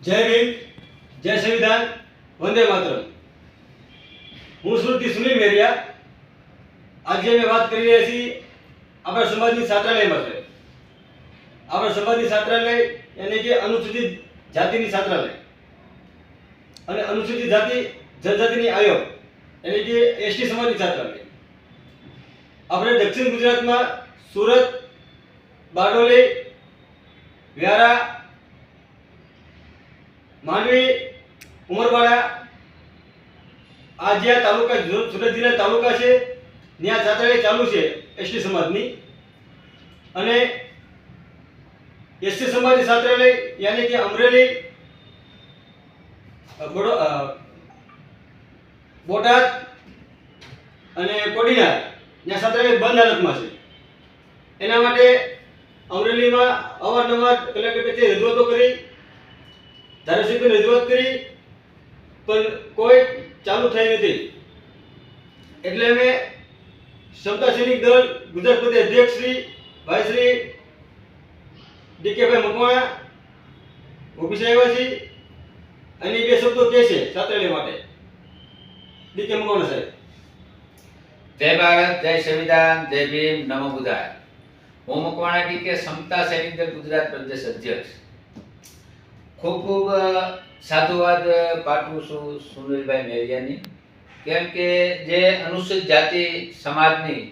જય ભીમ, જય સંવિધાન, વંદે માતરમ. હું સુરતથી સુનિલ મેરિયા. આજે અમે વાત કરી રહ્યા છીએ આપણા સમાજની છાત્રાલયમાં છે. આપણા સમાજની છાત્રાલય એટલે કે અનુસૂચિત જાતિની છાત્રાલય અને અનુસૂચિત જાતિ જનજાતિની આયોગ એટલે કે એસટી સમાજની છાત્રાલય. આપણે દક્ષિણ ગુજરાતમાં સુરત, બારડોલી, વ્યારા, માંડવી, ઉમરપાડા આ જે તાલુકા સુરત જિલ્લા તાલુકા છે ત્યાં છાત્રાલય ચાલુ છે એસટી સમાજની. અને એસટી સમાજની છાત્રાલય યાની કે અમરેલી, બોટાદ અને કોડીનાર ત્યાં છાત્રાલય બંધ હાલતમાં છે. એના માટે અમરેલીમાં અવારનવાર કલેક્ટર કચેરી રજૂઆતો કરી, ધારાસભ્યને રજૂઆત કરી, પણ કોઈ ચાલુ થઈ નથી. એટલે અમે સમતા સૈનિક દળ ગુજરાત પ્રદેશ અધ્યક્ષ શ્રી ભાઈ શ્રી ડીકેભાઈ મકવાણા ઓફિસે આવ્યા છીએ અને બે શબ્દો કહે છે છાત્રાલય માટે. ડીકે મકવાણા સાહેબ. જય ભારત, જય સંવિધાન, જય ભીમ, નમો બુદ્ધાય. હું મકવાણા ડીકે સમતા સૈનિક દળ ગુજરાત પ્રદેશ અધ્યક્ષ. ખૂબ ખૂબ સાધુવાદ પાઠવું છું સુનિલભાઈ મેરિયાની. કેમ કે જે અનુસૂચિત જાતિ સમાજની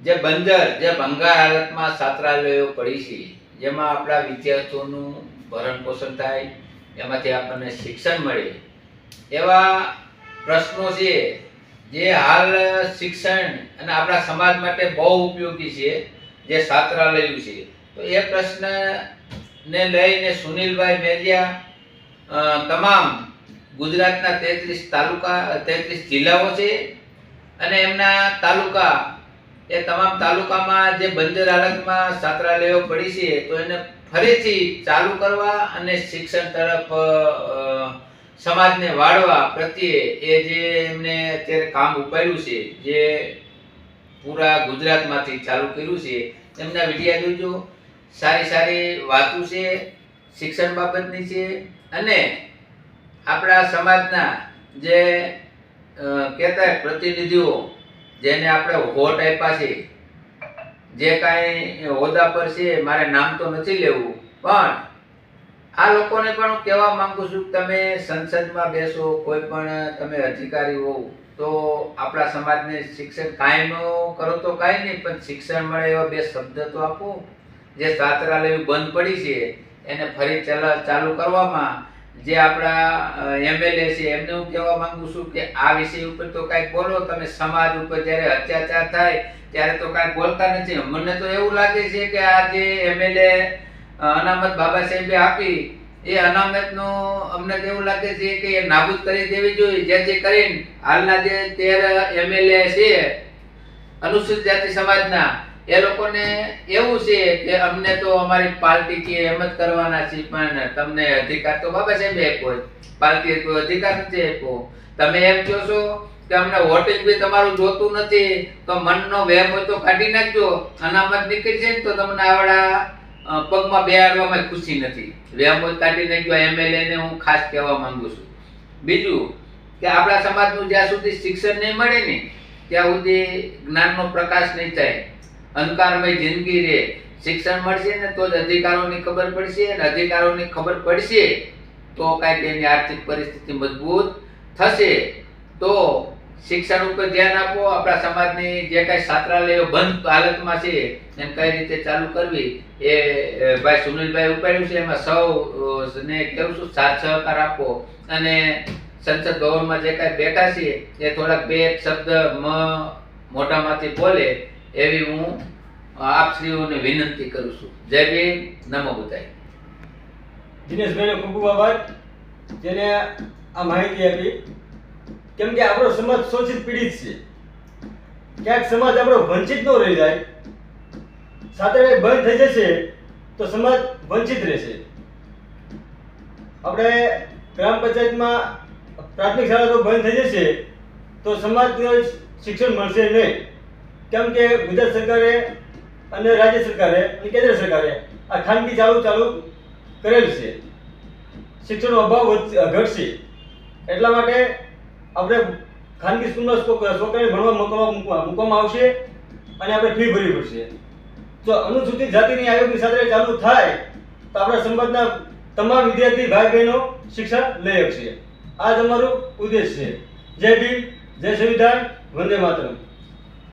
જે બંજર જે ભંગાર હાલતમાં છાત્રાલયો પડી છે, જેમાં આપણા વિદ્યાર્થીઓનું ભરણ પોષણ થાય, એમાંથી આપણને શિક્ષણ મળે, એવા પ્રશ્નો છે જે હાલ શિક્ષણ અને આપણા સમાજ માટે બહુ ઉપયોગી છે, જે છાત્રાલયો છે. તો એ પ્રશ્નને લઈને સુનિલભાઈ મેરિયા તમામ ગુજરાતના 33 તાલુકા 33 જિલ્લાઓ છે અને એમના તાલુકા એ તમામ તાલુકામાં જે બંજર હાલતમાં છાત્રાલયો પડી છે તો એને ફરીથી ચાલુ કરવા અને શિક્ષણ તરફ સમાજને વાળવા પ્રત્યે એ જે એમને અત્યારે કામ ઉપાડ્યું છે, જે પૂરા ગુજરાતમાંથી ચાલુ કર્યું છે, એમના વિડિયા જોજો. સારી સારી વાતો છે, શિક્ષણ બાબતની છે અને આપણા સમાજના જે કહેતા પ્રતિનિધિઓ જેને આપણે વોટ આપ્યા છે, જે કાંઈ હોદ્દા પર છે, મારે નામ તો નથી લેવું, પણ આ લોકોને પણ હું કહેવા માંગુ છું કે તમે સંસદમાં બેસો, કોઈ પણ તમે અધિકારી હોવ તો આપણા સમાજને શિક્ષણ કાંઈ ન કરો તો કાંઈ નહીં, પણ શિક્ષણ મળે એવા બે શબ્દ તો આપો. જે છાત્રાલયો બંધ પડી છે એને ફરી ચાલુ કરવામાં જે આપણા એમએલએ છે એમને હું કહેવા માંગુ છું કે આ વિષય ઉપર તો કાંઈક બોલો. તમે સમાજ ઉપર જ્યારે અત્યાચાર થાય ત્યારે તો કાંઈ બોલતા નથી. મને તો એવું લાગે છે કે આ જે એમએલએ અનામત બાબા સાહેબે આપી એ અનામતનો અમને તો એવું લાગે છે કે એ નાબૂદ કરી દેવી જોઈએ, જેથી કરીને હાલના જે 13 એમએલએ છે અનુસૂચિત જાતિ સમાજના, એ લોકોને એવું છે કે અમને તો અમારી પાર્ટી કે એમ જ કરવાના છે, પણ તમને અધિકાર તો બાબા સાહેબે આપ્યો, પાર્ટીએ કોઈ અધિકાર નથી આપ્યો. તમે એમ કહો છો કે અમને વોટિંગ બી તમારું જોતું નથી, તો મનનો વહેમ હોય તો કાઢી નાખજો. અનામત નીકળી જાય ને તો તમને આવડા પગમાં બેહાડવામાં ખુશી નથી. વહેમ હોય કાઢી નાખજો. એમએલએ ને હું ખાસ કહેવા માંગુ છું. બીજું કે આપણા સમાજનું જ્યાં સુધી શિક્ષણ નહીં મળે ને ત્યાં સુધી જ્ઞાનનો પ્રકાશ નહીં થાય, અંધકારમય જિંદગી રહે. શિક્ષણ મળશે ને તો જ અધિકારોની ખબર પડશે, અને અધિકારોની ખબર પડશે તો કાંઈક એની આર્થિક પરિસ્થિતિ મજબૂત થશે. તો શિક્ષણ ઉપર ધ્યાન આપો. આપણા સમાજની જે કાંઈ છાત્રાલયો બંધ હાલતમાં છે એને કઈ રીતે ચાલુ કરવી એ ભાઈ સુનિલભાઈ ઉપાડ્યું છે. એમાં સૌને કહું છું સાથ સહકાર આપો અને સંસદ ભવનમાં જે કાંઈ બેઠા છે એ થોડાક બે શબ્દ મોઢામાંથી બોલે એવી હું આપશ્રીઓને વિનંતી કરું છું. જય ભીમ, નમો બુદ્ધાય. દિનેશભાઈનો ખૂબ ખૂબ આભાર જેને આ માહિતી આપી. કેમ કે આપણો સમાજ શોષિત પીડિત છે. ક્યાંક સમાજ આપણો વંચિત ન રહી જાય. છાત્રાલય બંધ થઈ જશે તો સમાજ વંચિત રહેશે. આપણે ગ્રામ પંચાયતમાં પ્રાથમિક શાળા જો બંધ થઈ જશે તો સમાજને શિક્ષણ મળશે નહીં. કેમ કે ગુજરાત સરકારે અને રાજ્ય સરકારે અને કેન્દ્ર સરકારે આ ખાનગી ચાલુ કરેલ છે. શિક્ષણનો અભાવ ઘટશે. એટલા માટે આપણે ખાનગી સ્કૂલમાં છોકરાને ભણવા મૂકવામાં આવશે અને આપણે ફી ભરવી પડશે. જો અનુસૂચિત જાતિની આયોગની સાથે ચાલુ થાય તો આપણા સમાજના તમામ વિદ્યાર્થી ભાઈ બહેનો શિક્ષણ લઈ શકશે. આ જ અમારું ઉદ્દેશ છે. જય ભીમ, જય સંવિધાન, વંદે માતરમ.